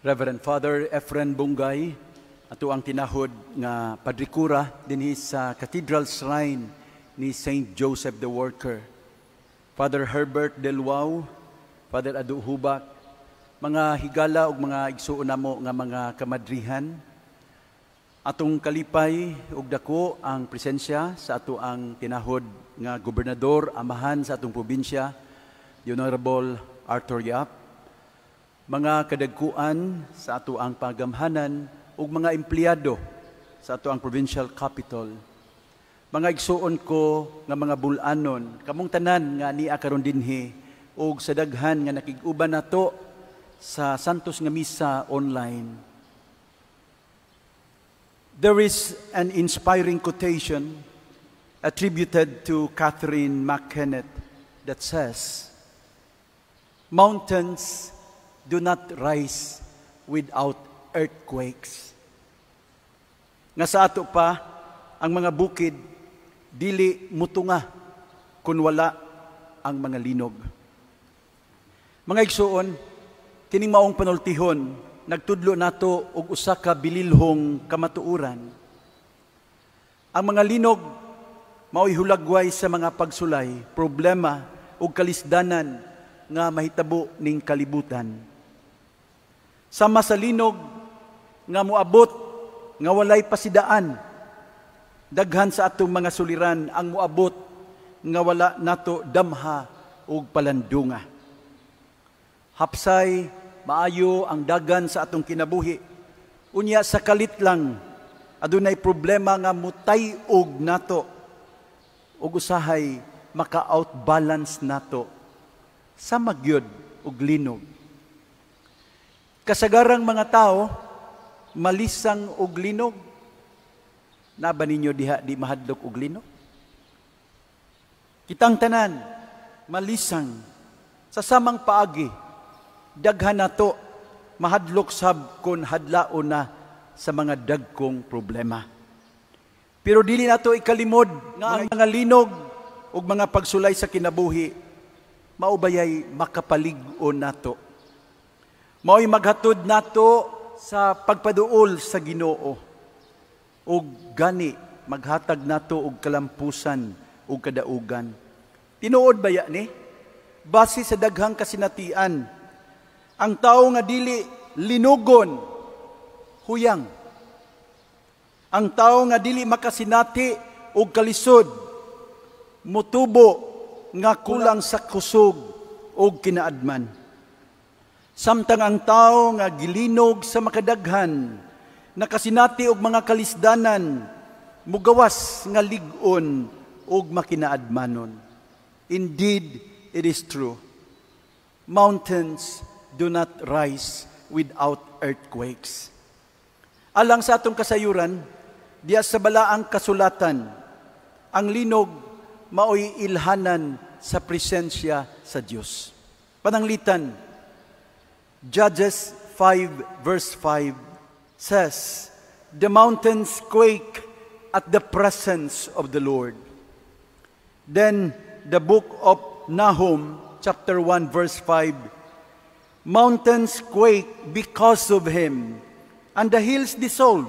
Reverend Father Efren Bungay, ato ang tinahod nga padrikura dinhi sa Cathedral Shrine ni Saint Joseph the Worker. Father Herbert Delwao, Father Adu Hubak, mga higala ug mga igsuon namo nga mga kamadrihan. Atong kalipay ug dako ang presensya sa ato ang tinahod nga gobernador amahan sa atong probinsya, the Honorable Arthur Yap. Mga kadagkuan sa ato ang pagamhanan ug mga empleyado sa ato ang provincial capital. Mga igsuon ko nga mga bulanon, kamong tanan nga niya karon dinhi ug sa daghan nga nakig-uban nato sa Santos nga Misa online. There is an inspiring quotation attributed to Catherine McKenna that says, "Mountains do not rise without earthquakes." Nga sa ato pa, ang mga bukid, dili mutunga kung wala ang mga linog. Mga igsuon, kining maong panultihon, nagtudlo nato og usa ka bililhong kamatuuran. Ang mga linog, mao'y hulagway sa mga pagsulay, problema ug kalisdanan nga mahitabo ning kalibutan. Sama sa linog nga moabot nga walay pasidaan, daghan sa atong mga suliran ang moabot nga wala nato damha ug palandunga. Hapsay maayo ang dagan sa atong kinabuhi. Unya sa kalit lang adunay problema nga mutay-og nato ug usahay maka-outbalance nato sa magyod ug linog. Kasagarang mga tao, malisang og linog. Naba ninyo diha di mahadlok og linog? Kitang tanan, malisang. Sa samang paagi, daghan nato mahadlok sab kon hadlaon na sa mga dagkong problema. Pero dili nato ikalimod nga ang mga linog ug mga pagsulay sa kinabuhi maubayay makapalig-on nato. Mao'y maghatod nato sa pagpaduol sa Ginoo ug gani maghatag nato og kalampusan ug kadaugan. Tinuod ba ni? Base sa daghang kasinatian, ang tawo nga dili linugon, huyang. Ang tawo nga dili makasinati og kalisod, mutubo nga kulang sa kusog ug kinaadman. Samtang ang tao nga gilinog sa makadaghan, nakasinati og mga kalisdanan, mugawas nga lig-on ug makinaadmanon. Indeed, it is true. Mountains do not rise without earthquakes. Alang sa atong kasayuran, diya sa balaang kasulatan, ang linog mao'y ilhanan sa presensya sa Dios. Pananglitan, Judges 5 verse 5 says, "The mountains quake at the presence of the Lord." Then the book of Nahum chapter 1 verse 5, "Mountains quake because of him, and the hills dissolve.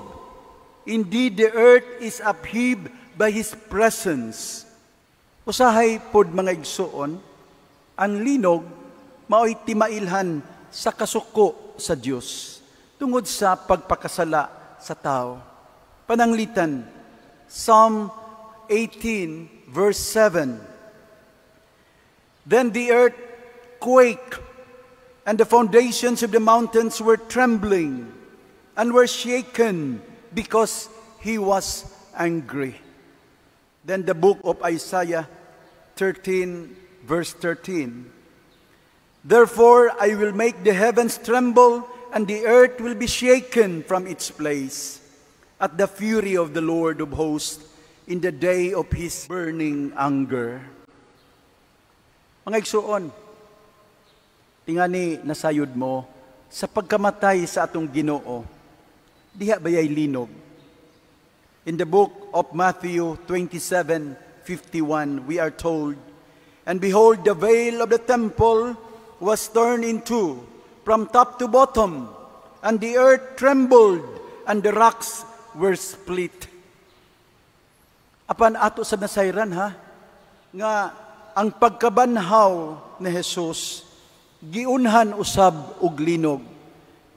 Indeed, the earth is upheaved by his presence." Usahay pod mga igsuon, ang linog mao'y timailhan sa kasuko sa Dios tungod sa pagpakasala sa tao. Pananglitan, Psalm 18 verse 7. "Then the earth quaked, and the foundations of the mountains were trembling and were shaken because he was angry." Then the book of Isaiah 13 verse 13. "Therefore I will make the heavens tremble, and the earth will be shaken from its place at the fury of the Lord of hosts in the day of his burning anger." Mga igsuon, tingani nasayod mo sa pagkamatay sa atong Ginoo, diha bayay linog. In the book of Matthew 27:51, we are told, "And behold, the veil of the temple was torn in two from top to bottom, and the earth trembled, and the rocks were split. Apan ato sa nasayran nga ang pagkabanhaw ni Jesus giunhan usab og linog.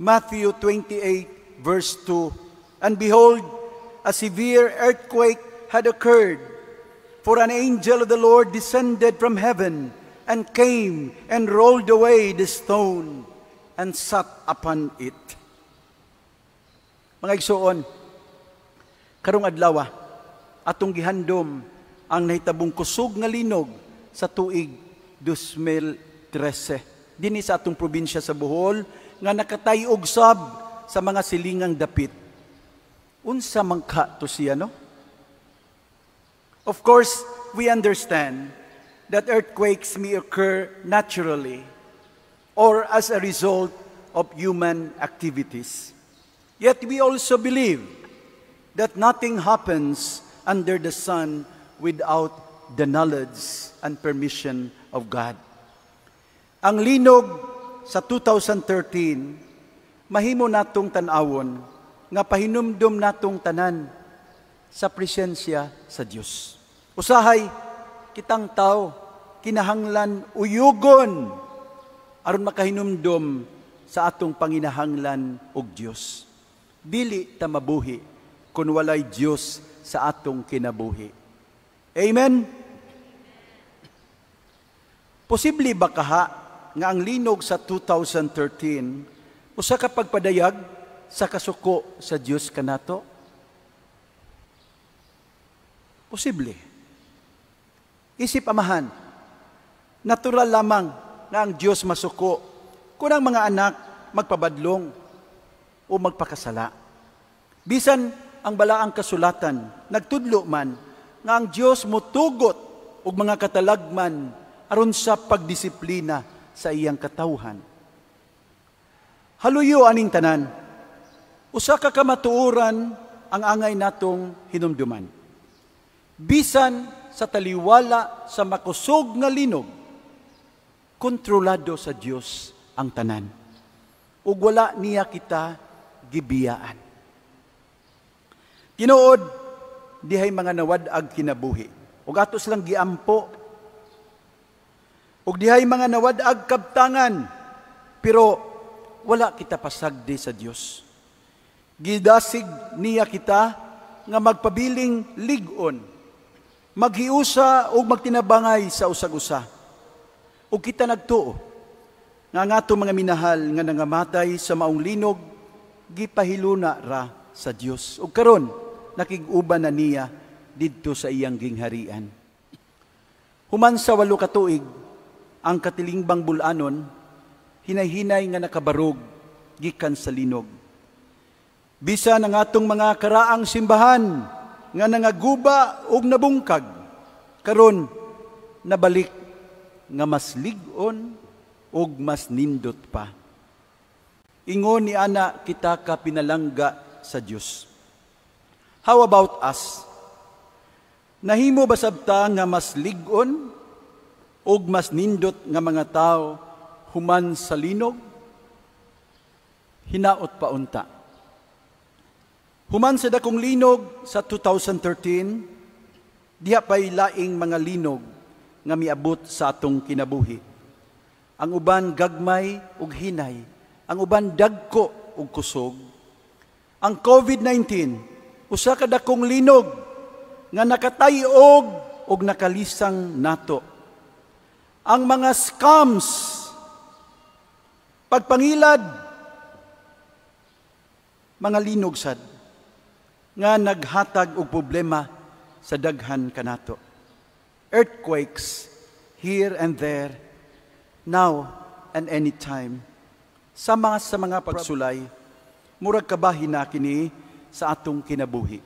Matthew 28 verse 2. And behold, a severe earthquake had occurred, for an angel of the Lord descended from heaven and came and rolled away the stone and sat upon it. Mga igsoon, karong adlaw atong gihandom ang nahitabong kusog nga linog sa tuig 2013 dinhi sa atong probinsya sa Bohol nga nakatay-og sab sa mga silingang dapit. Unsa man ka to siya, no? Of course, we understand that earthquakes may occur naturally or as a result of human activities. Yet we also believe that nothing happens under the sun without the knowledge and permission of God. Ang linog sa 2013, mahimo natong tan-awon nga pahinumdom natong tanan sa presensya sa Dios. Usahay kitang tao kinahanglan uyugon aron makahinumdom sa atong panginahanglan og Dios. Dili ta mabuhi kun walay Dios sa atong kinabuhi. Amen. Posible ba kaha nga ang linog sa 2013 usa ka pagpadayag sa kasuko sa Dios kanato? Posible. Isip amahan, natural lamang na ang Diyos masuko kung ang mga anak magpabadlong o magpakasala. Bisan ang balaang kasulatan, nagtudlo man nga ang Diyos motugot og mga katalagman aron sa pagdisiplina sa iyang katawhan. Haluyo aning tanan, usa ka kamatuoran ang angay natong hinumduman. Bisan sa taliwala sa makusog nga linog, kontrolado sa Dios ang tanan. Ug wala niya kita gibiyaan. Tinuod, dihay mga nawad-ag kinabuhi. Ug atos lang giampo. Ug dihay mga nawad-ag kabtangan. Pero wala kita pasagdi sa Dios. Gidasig niya kita nga magpabiling ligon, maghiusa o magtinabangay sa usag-usa. O kita nagtuo, nga ato mga minahal nga nangamatay sa maong linog, gipahiluna ra sa Dios. O karon, nakig-uban na niya didto sa iyang gingharian. Human sa 8 ka tuig, ang katilingbang bulanon, hinay-hinay nga nakabarog, gikan sa linog. Bisan ang atong mga karaang simbahan nga nangaguba og nabungkag, karon nabalik nga mas lig-on og mas nindot pa. Ingon ni ana kita ka pinalangga sa Dios. How about us? Nahimo ba sabta nga mas lig-on og mas nindot nga mga tao human sa linog? Hinaot pa unta. Human sa dakong linog sa 2013, diha pa'y laing mga linog nga miabot sa atong kinabuhi. Ang uban gagmay ug hinay, ang uban dagko ug kusog. Ang COVID-19, usa ka dakong linog nga nakatayog ug nakalisang nato. Ang mga scams, pagpangilad, mga linog sad, nga naghatag og problema sa daghan kanato. Earthquakes here and there, now and anytime. Sa mga pagsulay, murag kabahin na kini sa atong kinabuhi.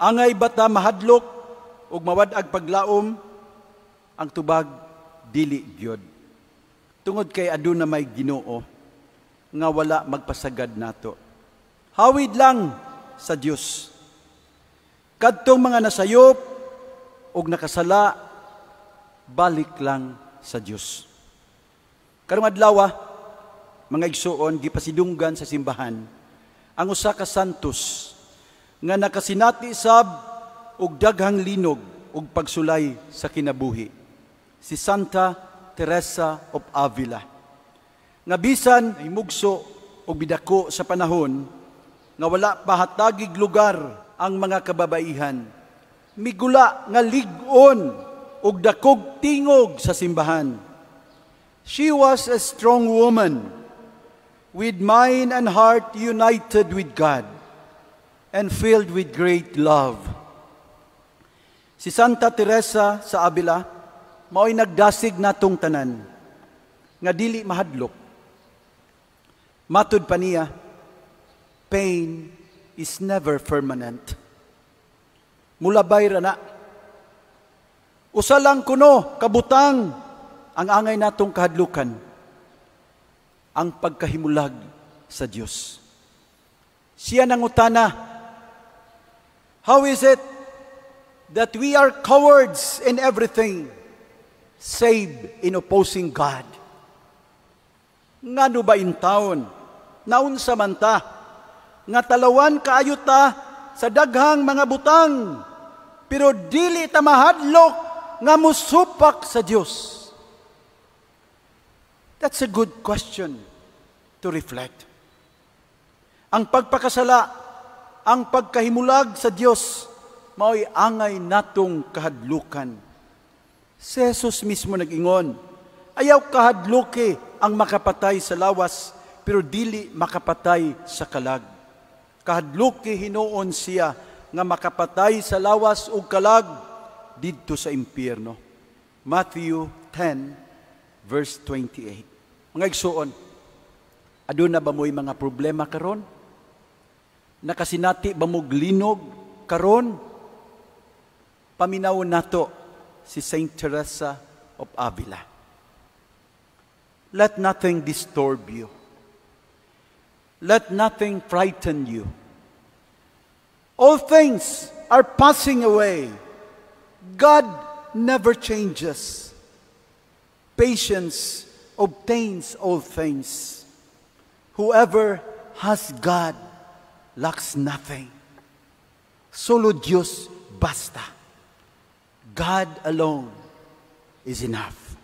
Angay bata mahadlok ug mawad-ag paglaom, ang tubag dili gyud. Tungod kay aduna may Ginoo nga wala magpasagad nato. Hawid lang sa Dios. Kadtong mga nasayop ug nakasala, balik lang sa Dios. Karong adlaw, mga igsuon, gipasidunggan sa simbahan, ang usa ka santos nga nakasinati sab og daghang linog ug pagsulay sa kinabuhi, si Santa Teresa of Avila. Nga bisan himugso og bidako sa panahon nga wala pahatagig lugar ang mga kababaihan, migula nga lig-on ug dakog tingog sa simbahan. She was a strong woman with mind and heart united with God and filled with great love. Si Santa Teresa sa Avila mao'y nagdasig natong tanan nga dili mahadlok. Matud pa niya, pain is never permanent. Mulabay ra na. Usa lang kuno kabutang ang angay natong kahadlukan, ang pagkahimulag sa Dios. Siya nangutana, how is it that we are cowards in everything save in opposing God? Ngano ba in taon? Naunsa man ta nga talawan kaayo ta sa daghang mga butang, pero dili ta mahadlok nga musupak sa Dios? That's a good question to reflect. Ang pagpakasala, ang pagkahimulag sa Dios, mao'y angay natong kahadlukan. Si Jesus mismo nag-ingon, ayaw kahadluki ang makapatay sa lawas, pero dili makapatay sa kalag. Kahadluki hinuon siya nga makapatay sa lawas ug kalag didto sa impyerno. Matthew 10 verse 28. Mga igsuon, aduna ba mo'y mga problema karon? Nakasinati ba mo glinog karon? Paminaw nato si Saint Teresa of Avila. Let nothing disturb you. Let nothing frighten you. All things are passing away. God never changes. Patience obtains all things. Whoever has God lacks nothing. Solo Dios basta. God alone is enough.